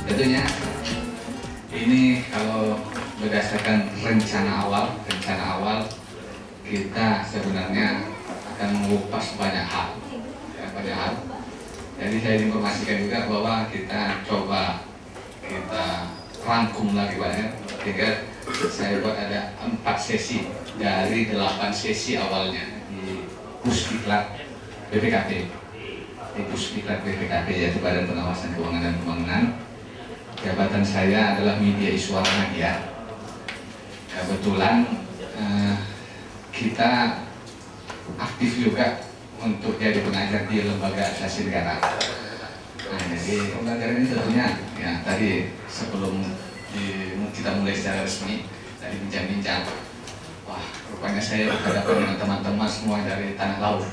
Tentunya ini kalau berdasarkan rencana awal kita sebenarnya akan mengupas banyak hal, ya, banyak hal. Jadi saya informasikan juga bahwa kita coba kita rangkum lagi banyak, sehingga saya buat ada 4 sesi dari 8 sesi awalnya di Pusdiklat BPKP, yaitu Badan Pengawasan Keuangan dan Pembangunan. Jabatan saya adalah Media Iswara Media. Kebetulan kita aktif juga untuk jadi pengajar di lembaga asasi negara. Nah, jadi pembelajaran ini tentunya ya tadi sebelum kita mulai secara resmi tadi bincang-bincang, wah rupanya saya berhadapan dengan teman-teman semua dari tanah laut.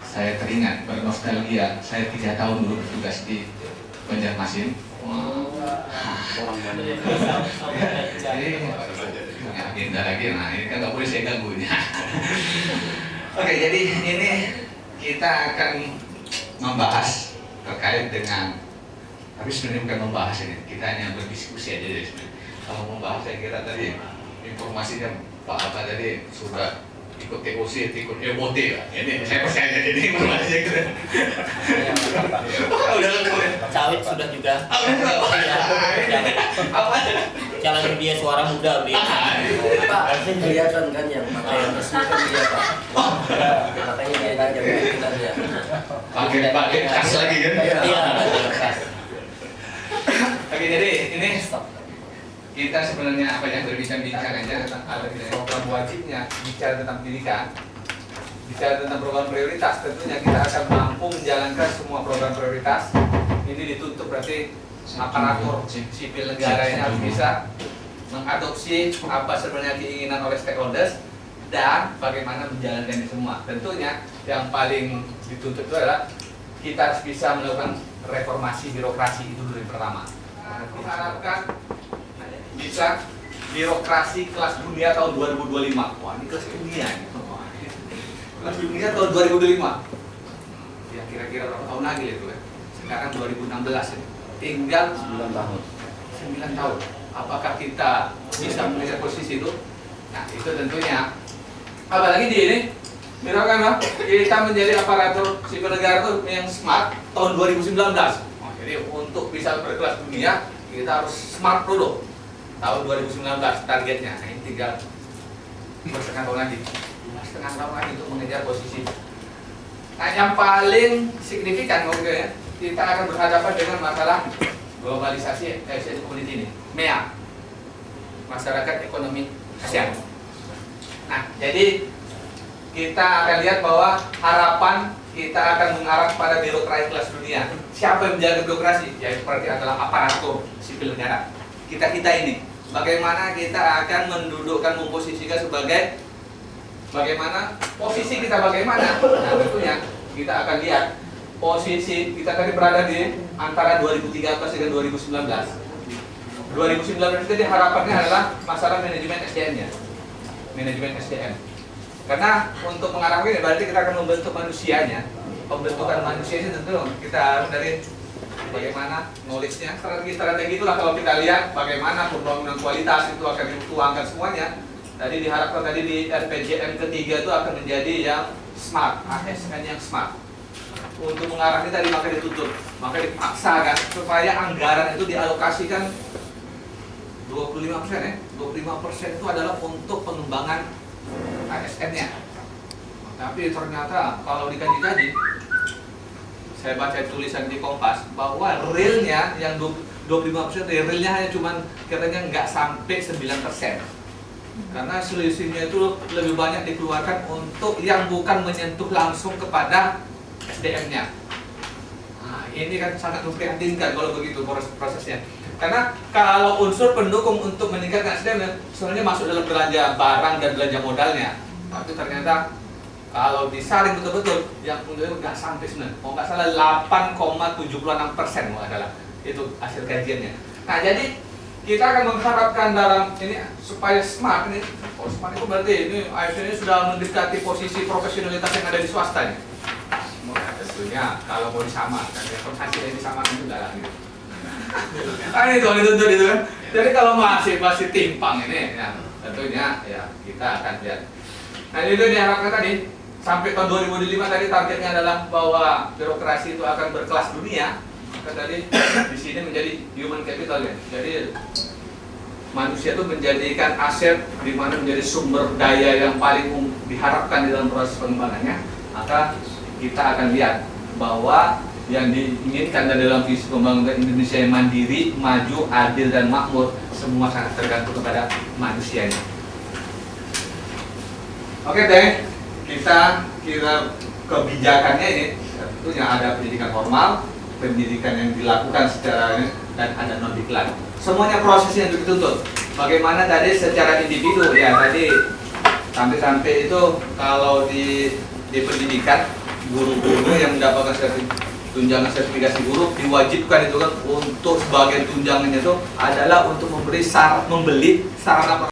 Saya teringat bernostalgia, saya 3 tahun dulu bertugas di Banjarmasin. Jadi agenda lagi, nah ini kan nggak boleh saya ganggu. Oke, jadi ini kita akan membahas terkait dengan, tapi sebenarnya bukan membahas ini, kita hanya berdiskusi aja sebenarnya. Kalau membahas saya kira tadi informasinya Pak Abah tadi sudah ikut TOC, ikut MOT ya. Ini saya percaya ini informasinya gitu. Udah lengkap ya. Sawit sudah juga. Calon media suara muda beliau. Pak, kelihatan kan yang pakaian resmi kan dia Pak. Makanya dia ngajak kita dia. Pakai khas lagi kan? Iya. Oke, jadi ini kita sebenarnya apa yang berbincang-bincang aja tentang ada program wajibnya, bicara tentang pendidikan, bicara tentang program prioritas. Tentunya kita akan mampu menjalankan semua program prioritas. Ini dituntut berarti aparatur sipil negara ini harus bisa mengadopsi apa sebenarnya keinginan oleh stakeholders dan bagaimana menjalankan ini semua. Tentunya yang paling dituntut itu adalah kita harus bisa melakukan reformasi birokrasi itu dulu yang pertama. Kita harapkan bisa birokrasi kelas dunia tahun 2025. Wah, ini kelas dunia ini. Kelas dunia tahun 2025. Ya kira-kira berapa tahun lagi itu ya? Sekarang 2016 ya. Tinggal 9 tahun. 9 tahun. Apakah kita bisa mengejar posisi itu? Nah, itu tentunya. Apalagi di ini, misalkan lah, kita menjadi aparatur sipil negara itu yang smart tahun 2019. Oh, jadi untuk bisa berkelas dunia, kita harus smart dulu. Tahun 2019 targetnya. Nah, ini tinggal 2,5 tahun lagi. 2,5 tahun lagi untuk mengejar posisi. Nah, yang paling signifikan mungkin ya, kita akan berhadapan dengan masalah globalisasi Asian Community ini, MEA, masyarakat ekonomi ASEAN. Nah, jadi kita akan lihat bahwa harapan kita akan mengarah pada birokrasi kelas dunia. Siapa yang menjaga birokrasi? Ya, seperti adalah aparatur sipil negara. Kita ini, bagaimana kita akan mendudukkan, memposisikan sebagai bagaimana posisi kita bagaimana. Nah, tentunya kita akan lihat posisi kita tadi berada di antara 2013 dengan 2019. 2019 itu harapannya adalah masalah manajemen SDM-nya. Manajemen SDM. Karena untuk mengarahkan ini berarti kita akan membentuk manusianya. Pembentukan manusia itu tentu kita harus dari bagaimana knowledge-nya, strategi itulah kalau kita lihat bagaimana pembangunan kualitas itu akan dituangkan semuanya. Tadi diharapkan tadi di RPJM ketiga itu akan menjadi yang smart, ASN yang smart. Untuk mengarah ini tadi maka ditutup, maka dipaksakan supaya anggaran itu dialokasikan 25% ya. 25% itu adalah untuk pengembangan ASN-nya. Tapi ternyata kalau dikaji-kaji, saya baca tulisan di Kompas bahwa realnya yang 25% realnya hanya cuman katanya nggak sampai 9%. Karena selisihnya itu lebih banyak dikeluarkan untuk yang bukan menyentuh langsung kepada SDM-nya. Nah, ini kan sangat memprihatinkan kalau begitu prosesnya. Karena kalau unsur pendukung untuk meningkatkan SDM sebenarnya masuk dalam belanja barang dan belanja modalnya. Tapi ternyata kalau disaring betul-betul yang menurut nggak sampai sebenarnya. Kalau nggak salah 8,76% adalah itu hasil kajiannya. Nah, jadi kita akan mengharapkan dalam ini supaya smart ini. Oh, smart itu berarti ini ASN ini sudah mendekati posisi profesionalitas yang ada di swasta ini. Tentunya kalau mau disamakan, ya hasilnya disamakan juga lah gitu. Kan itu dituntut itu kan. Jadi kalau masih timpang ini, ya, tentunya ya kita akan lihat. Nah itu diharapkan tadi sampai tahun 2005 tadi targetnya adalah bahwa birokrasi itu akan berkelas dunia. Maka tadi di sini menjadi human capital ya. Jadi manusia itu menjadikan aset di mana menjadi sumber daya yang paling diharapkan di dalam proses pengembangannya. Maka kita akan lihat bahwa yang diinginkan dalam visi pembangunan Indonesia yang mandiri, maju, adil dan makmur semua sangat tergantung kepada manusianya. Oke deh, kita kira kebijakannya ini tentunya ada pendidikan formal, pendidikan yang dilakukan secara ini, dan ada non diklat. Semuanya prosesnya yang dituntut. Bagaimana tadi secara individu ya tadi sampai itu kalau di pendidikan guru-guru yang mendapatkan tunjangan sertifikasi guru diwajibkan itu kan untuk sebagian tunjangannya itu adalah untuk membeli sarana